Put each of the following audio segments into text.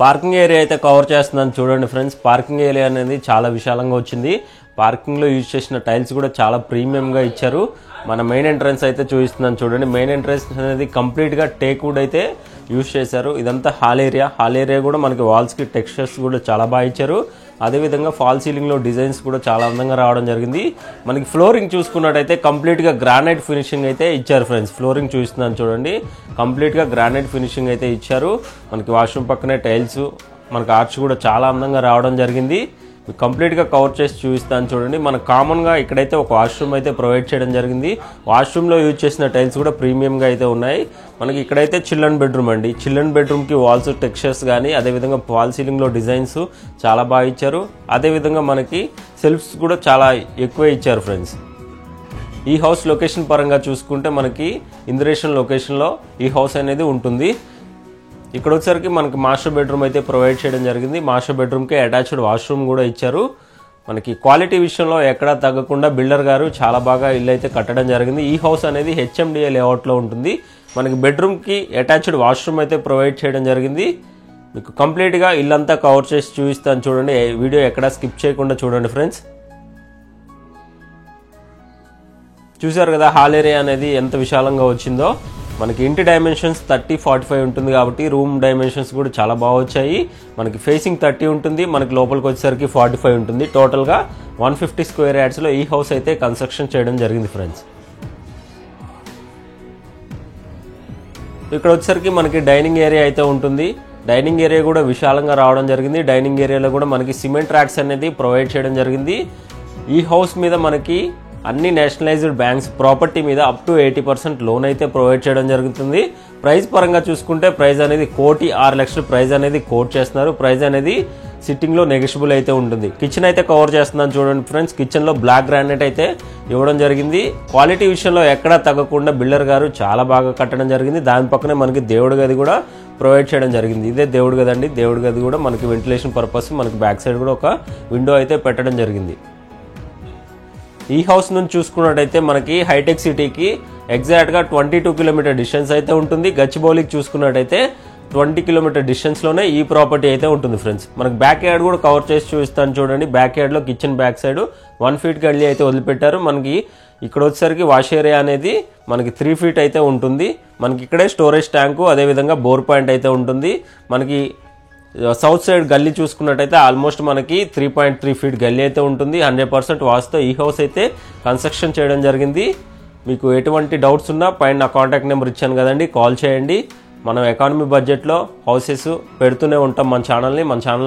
Parking area అయితే cover చేస్తున్నాను చూడండి ఫ్రెండ్స్. పార్కింగ్ ఏరియా అనేది చాలా విశాలంగా వచ్చింది. పార్కింగ్లో యూజ్ చేసిన టైల్స్ కూడా చాలా ప్రీమియంగా ఇచ్చారు. మన మెయిన్ ఎంట్రన్స్ అయితే చూపిస్తున్నాను చూడండి. మెయిన్ ఎంట్రన్స్ అనేది కంప్లీట్గా టేక్ వుడ్ అయితే యూజ్ చేశారు. ఇదంతా హాల్ ఏరియా కూడా మనకి వాల్స్కి టెక్స్చర్స్ కూడా చాలా బాగా ఇచ్చారు. అదేవిధంగా ఫాల్ సీలింగ్లో డిజైన్స్ కూడా చాలా అందంగా రావడం జరిగింది. మనకి ఫ్లోరింగ్ చూసుకున్నట్టయితే కంప్లీట్గా గ్రానైట్ ఫినిషింగ్ అయితే ఇచ్చారు ఫ్రెండ్స్. ఫ్లోరింగ్ చూస్తున్నాను చూడండి, కంప్లీట్గా గ్రానైట్ ఫినిషింగ్ అయితే ఇచ్చారు. మనకి వాష్రూమ్ పక్కనే టైల్స్, మనకి ఆర్చ్ కూడా చాలా అందంగా రావడం జరిగింది. కంప్లీట్గా కవర్ చేసి చూపిస్తాను చూడండి. మనకు కామన్గా ఇక్కడైతే ఒక వాష్రూమ్ అయితే ప్రొవైడ్ చేయడం జరిగింది. వాష్రూమ్లో యూజ్ చేసిన టైల్స్ కూడా ప్రీమియంగా అయితే ఉన్నాయి. మనకి ఇక్కడైతే చిల్డ్రన్ బెడ్రూమ్ అండి. చిల్డ్రన్ బెడ్రూమ్కి వాల్స్ టెక్స్చర్స్ కానీ అదేవిధంగా ఫాల్ సీలింగ్లో డిజైన్స్ చాలా బాగా ఇచ్చారు. అదేవిధంగా మనకి సెల్ఫ్స్ కూడా చాలా ఎక్కువ ఇచ్చారు ఫ్రెండ్స్. ఈ హౌస్ లొకేషన్ పరంగా చూసుకుంటే మనకి ఇంద్రేషన్ లొకేషన్లో ఈ హౌస్ అనేది ఉంటుంది. ఇక్కడ వచ్చేసరికి మనకి మాస్టర్ బెడ్రూమ్ అయితే ప్రొవైడ్ చేయడం జరిగింది. మాస్టర్ బెడ్రూమ్కి అటాచ్డ్ వాష్రూమ్ కూడా ఇచ్చారు. మనకి క్వాలిటీ విషయంలో ఎక్కడా తగ్గకుండా బిల్డర్ గారు చాలా బాగా ఇల్లు అయితే కట్టడం జరిగింది. ఈ హౌస్ అనేది హెచ్ఎండిఏ లేఅవుట్లో ఉంటుంది. మనకి బెడ్రూమ్కి అటాచ్డ్ వాష్రూమ్ అయితే ప్రొవైడ్ చేయడం జరిగింది. మీకు కంప్లీట్గా ఇల్లంతా కవర్ చేసి చూపిస్తాను చూడండి. వీడియో ఎక్కడా స్కిప్ చేయకుండా చూడండి ఫ్రెండ్స్. చూసారు కదా హాల్ ఏరియా అనేది ఎంత విశాలంగా వచ్చిందో. మనకి ఇంటి డైమెన్షన్స్ 30-45 ఉంటుంది కాబట్టి రూమ్ డైమెన్షన్స్ కూడా చాలా బాగా వచ్చాయి. మనకి ఫేసింగ్ 30 ఉంటుంది, మనకి లోపలికి వచ్చేసరికి 45 ఉంటుంది. టోటల్గా 150 స్క్వేర్ యార్డ్స్లో ఈ హౌస్ అయితే కన్స్ట్రక్షన్ చేయడం జరిగింది ఫ్రెండ్స్. ఇక్కడ వచ్చేసరికి మనకి డైనింగ్ ఏరియా అయితే ఉంటుంది. డైనింగ్ ఏరియా కూడా విశాలంగా రావడం జరిగింది. డైనింగ్ ఏరియాలో కూడా మనకి సిమెంట్ ర్యాక్స్ అనేది ప్రొవైడ్ చేయడం జరిగింది. ఈ హౌస్ మీద మనకి అన్ని నేషనలైజ్డ్ బ్యాంక్స్ ప్రాపర్టీ మీద అప్ టు 80% లోన్ అయితే ప్రొవైడ్ చేయడం జరుగుతుంది. ప్రైస్ పరంగా చూసుకుంటే ప్రైస్ అనేది 1,06,00,000 ప్రైస్ అనేది కోట్ చేస్తున్నారు. ప్రైస్ అనేది సిట్టింగ్లో నెగోషియబుల్ అయితే ఉంటుంది. కిచెన్ అయితే కవర్ చేస్తున్నాను చూడండి ఫ్రెండ్స్. కిచెన్లో బ్లాక్ గ్రానైట్ అయితే ఇవ్వడం జరిగింది. క్వాలిటీ విషయంలో ఎక్కడా తగ్గకుండా బిల్డర్ గారు చాలా బాగా కట్టడం జరిగింది. దాని పక్కనే మనకి దేవుడి గది కూడా ప్రొవైడ్ చేయడం జరిగింది. ఇదే దేవుడి గది అండి. దేవుడి గది కూడా మనకి వెంటిలేషన్ పర్పస్ మనకి బ్యాక్ సైడ్ కూడా ఒక విండో అయితే పెట్టడం జరిగింది. ఈ హౌస్ నుంచి చూసుకున్నట్టయితే మనకి హైటెక్ సిటీకి ఎగ్జాక్ట్గా 22 కిలోమీటర్ డిస్టెన్స్ అయితే ఉంటుంది. గచ్చిబౌలికి చూసుకున్నట్టయితే 20 కిలోమీటర్ డిస్టెన్స్లోనే ఈ ప్రాపర్టీ అయితే ఉంటుంది ఫ్రెండ్స్. మనకి బ్యాక్ యార్డ్ కూడా కవర్ చేసి చూపిస్తాను చూడండి. బ్యాక్ యార్డ్లో కిచెన్ బ్యాక్ సైడ్ 1 ఫీట్ గల్లీ అయితే వదిలిపెట్టారు. మనకి ఇక్కడ వచ్చేసరికి వాష్ ఏరియా అనేది మనకి 3 ఫీట్ అయితే ఉంటుంది. మనకి ఇక్కడే స్టోరేజ్ ట్యాంకు అదేవిధంగా బోర్ పాయింట్ అయితే ఉంటుంది. మనకి సౌత్ సైడ్ గల్లీ చూసుకున్నట్టయితే ఆల్మోస్ట్ మనకి 3.3 ఫీట్ గల్లీ అయితే ఉంటుంది. 100% వాస్తుతో ఈ హౌస్ అయితే కన్స్ట్రక్షన్ చేయడం జరిగింది. మీకు ఎటువంటి డౌట్స్ ఉన్నా పైన నా కాంటాక్ట్ నెంబర్ ఇచ్చాను కదండి, కాల్ చేయండి. మనం ఎకానమీ బడ్జెట్లో హౌసెస్ పెడుతూనే ఉంటాం మన ఛానల్ని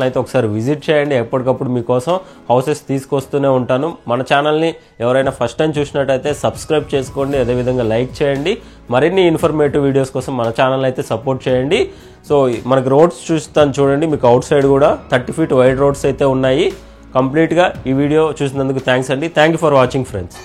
అయితే ఒకసారి విజిట్ చేయండి. ఎప్పటికప్పుడు మీకోసం హౌసెస్ తీసుకొస్తూనే ఉంటాను. మన ఛానల్ని ఎవరైనా ఫస్ట్ టైం చూసినట్టయితే సబ్స్క్రైబ్ చేసుకోండి, అదేవిధంగా లైక్ చేయండి. మరిన్ని ఇన్ఫర్మేటివ్ వీడియోస్ కోసం మన ఛానల్ అయితే సపోర్ట్ చేయండి. సో మనకి రోడ్స్ చూస్తాను చూడండి. మీకు అవుట్ సైడ్ కూడా 30 ఫీట్ వైడ్ రోడ్స్ అయితే ఉన్నాయి. కంప్లీట్గా ఈ వీడియో చూసినందుకు థ్యాంక్స్ అండి. Thank you for watching friends.